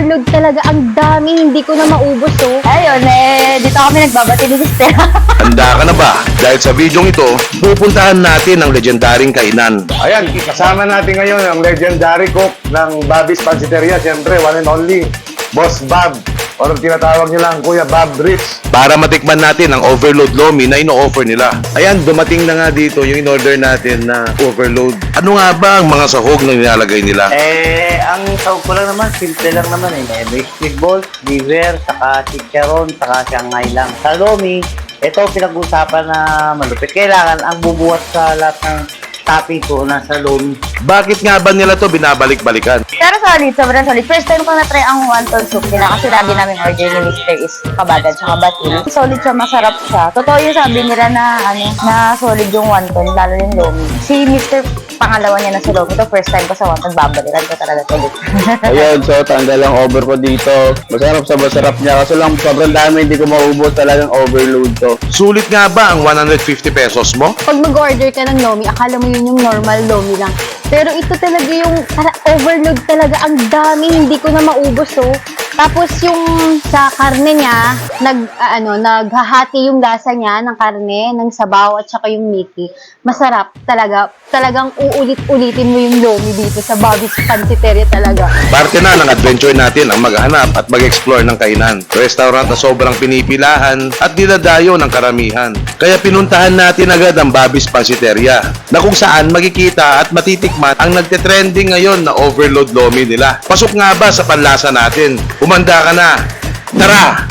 overload talaga. Ang dami, hindi ko na maubos oh. Ayun, dito kami nagbabati ni Mister. Handa ka na ba? Dahil sa videong ito, pupuntahan natin ang legendaring kainan. Ayan, kasama natin ngayon ang legendary cook ng Bobby's Pansiteria. Siyempre, one and only, Boss Bob. O tinatawag nila ang Kuya Bob Rich. Para matikman natin ang overload lomi na ino-offer nila. Ayan, dumating na nga dito yung in-order natin na overload. Ano nga ba ang mga sahog na nilalagay nila? Ang tawag ko lang naman, simple lang naman eh. May balls, liver, saka chicharon, saka shanghai lang. Sa lomi, ito pinag-usapan na malupit. Kailangan ang bubuhat sa lahat ng topping ko nasa lomi. Bakit nga ba nila to binabalik-balikan? Pero solid, sobrang solid. First time ko na-try ang wonton soup nila kasi lagi namin order ni Mister is kabagan tsaka batil. Solid siya, masarap siya. Totoo yung sabi nila na na solid yung wonton, lalo yung lomi. Si Mister, pangalawa niya na sa lomi. Ito first time ko sa wonton, babalikan ko talaga ulit. Ayun, so tanggal ang over ko dito. Masarap sa masarap niya. Kaso lang sobrang dami, hindi ko maubos, talagang overload to. Sulit nga ba ang 150 pesos mo? Pag mag-order ka ng lomi, akala mo yun yung normal lomi lang. Pero ito talaga yung overload talaga. Ang dami, hindi ko na maubos oh. Tapos yung sa karne niya, naghahati yung lasa niya ng karne, ng sabaw at saka yung miki. Masarap talaga. Talagang uulit-ulitin mo yung lomi dito sa Bobby's Pansiteria talaga. Parte na ng adventure natin ang maghanap at mag-explore ng kainan. Restaurant na sobrang pinipilahan at dinadayo ng karamihan. Kaya pinuntahan natin agad ang Bobby's Pansiteria na kung saan makikita at matitikman ang nagte-trending ngayon na overload lomi nila. Pasok nga ba sa panlasa natin? Umanda ka na! Tara!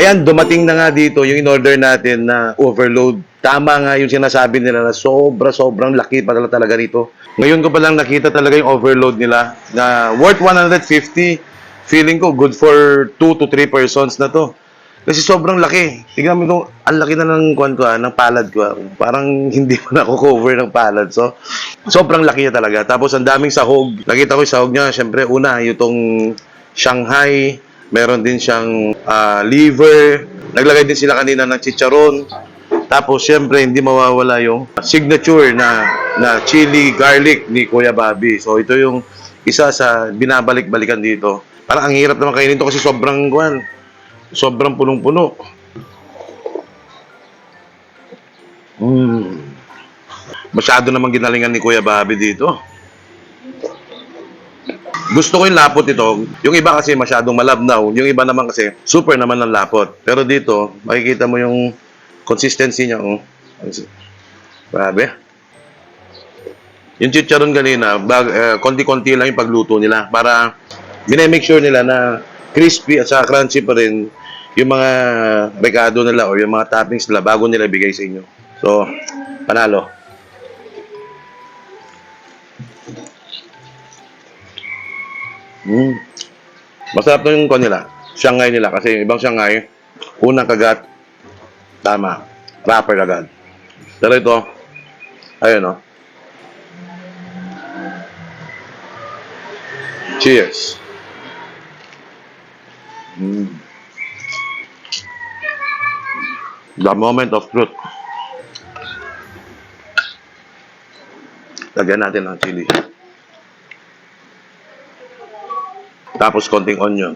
Ayan, dumating na nga dito yung in-order natin na overload. Tama nga yung sinasabi nila na sobrang laki pa talaga nito. Ngayon ko palang nakita talaga yung overload nila na worth 150. Feeling ko good for 2 to 3 persons na to. Kasi sobrang laki. Tingnan mo ito, ang laki na ng ng palad ko. Parang hindi mo na ako cover ng palad. So, sobrang laki niya talaga. Tapos ang daming sahog. Nakita ko yung sahog niya. Siyempre, una, yung Shanghai. Meron din siyang liver. Naglagay din sila kanina ng chicharon. Tapos, siyempre, hindi mawawala yung signature na chili garlic ni Kuya Bobby. So, ito yung isa sa binabalik-balikan dito. Parang ang hirap naman kainin ito kasi sobrang punong-puno. Masyado namang ginalingan ni Kuya Bobby dito. Gusto ko yung lapot ito. Yung iba kasi masyadong malabnaw. Yung iba naman kasi super naman ng lapot. Pero dito, makikita mo yung consistency niya. Oh. Grabe. Yung chicharon kanina, konti-konti lang yung pagluto nila. Para make sure nila na crispy at saka crunchy pa rin yung mga recado nila o yung mga toppings nila bago nila bigay sa inyo. So, panalo. Masarap na yung nila. Shanghai nila. Kasi yung ibang Shanghai, unang kagat, tama. Proper agad. Pero ito, ayun o. Cheers. The moment of truth. Lagyan natin ng chili. Tapos konting onion.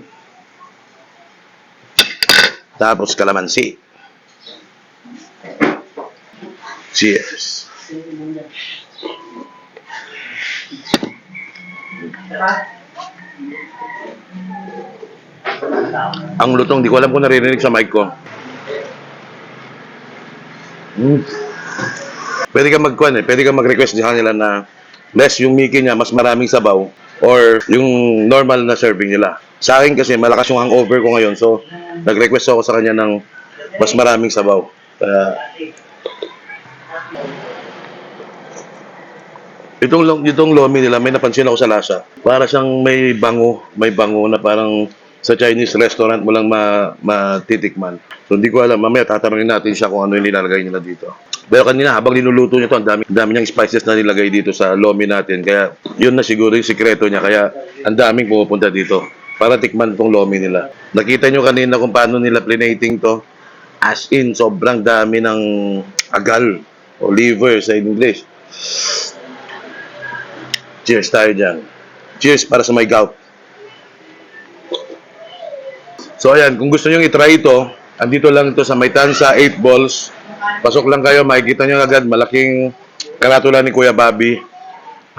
Tapos kalamansi. Cheers. Ang lutong, di ko alam kung naririnig sa mic ko. Pwede ka pwede ka mag-request sa kanila na less yung Mickey niya, mas maraming sabaw or yung normal na serving nila. Sa akin kasi malakas yung hangover ko ngayon, so nag-request ako sa kanya ng mas maraming sabaw. Itong lomi nila, may napansin ako sa lasa. Para siyang may bango na parang sa Chinese restaurant mo lang matitikman. So hindi ko alam, mamaya tatanungin natin siya kung ano yung nilalagay nila dito. Pero kanina habang linuluto niya to, ang dami niyang spices na nilagay dito sa lomi natin. Kaya yun na siguro yung sikreto niya. Kaya ang daming pumupunta dito para tikman tong lomi nila. Nakita niyo kanina kung paano nila plinating to. As in, sobrang dami ng agal o liver sa English. Cheers tayo dyan. Cheers para sa may gout. So ayan, kung gusto nyo i-try ito, andito lang ito sa Maytansa 8 Balls. Pasok lang kayo, makikita nyo agad, malaking karatula ni Kuya Bobby.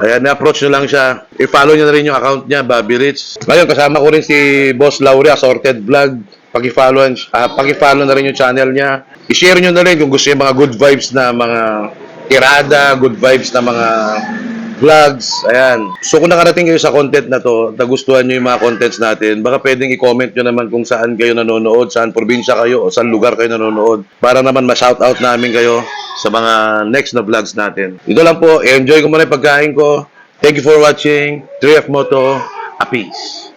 Ayan, na-approach nyo lang siya. I-follow nyo na rin yung account niya, Bobby Rich. Ngayon, kasama ko rin si Boss Laurie, Assorted Vlog. Paki-follow na rin yung channel niya. I-share nyo na rin kung gusto nyo mga good vibes na mga tirada, good vibes na mga vlogs. Ayan. So kung nakarating kayo sa content na to, nagustuhan nyo yung mga contents natin, baka pwedeng i-comment nyo naman kung saan kayo nanonood, saan probinsya kayo, o saan lugar kayo nanonood. Para naman ma-shoutout namin kayo sa mga next na vlogs natin. Ito lang po, enjoy ko muna yung pagkain ko. Thank you for watching. 3F Moto, a peace.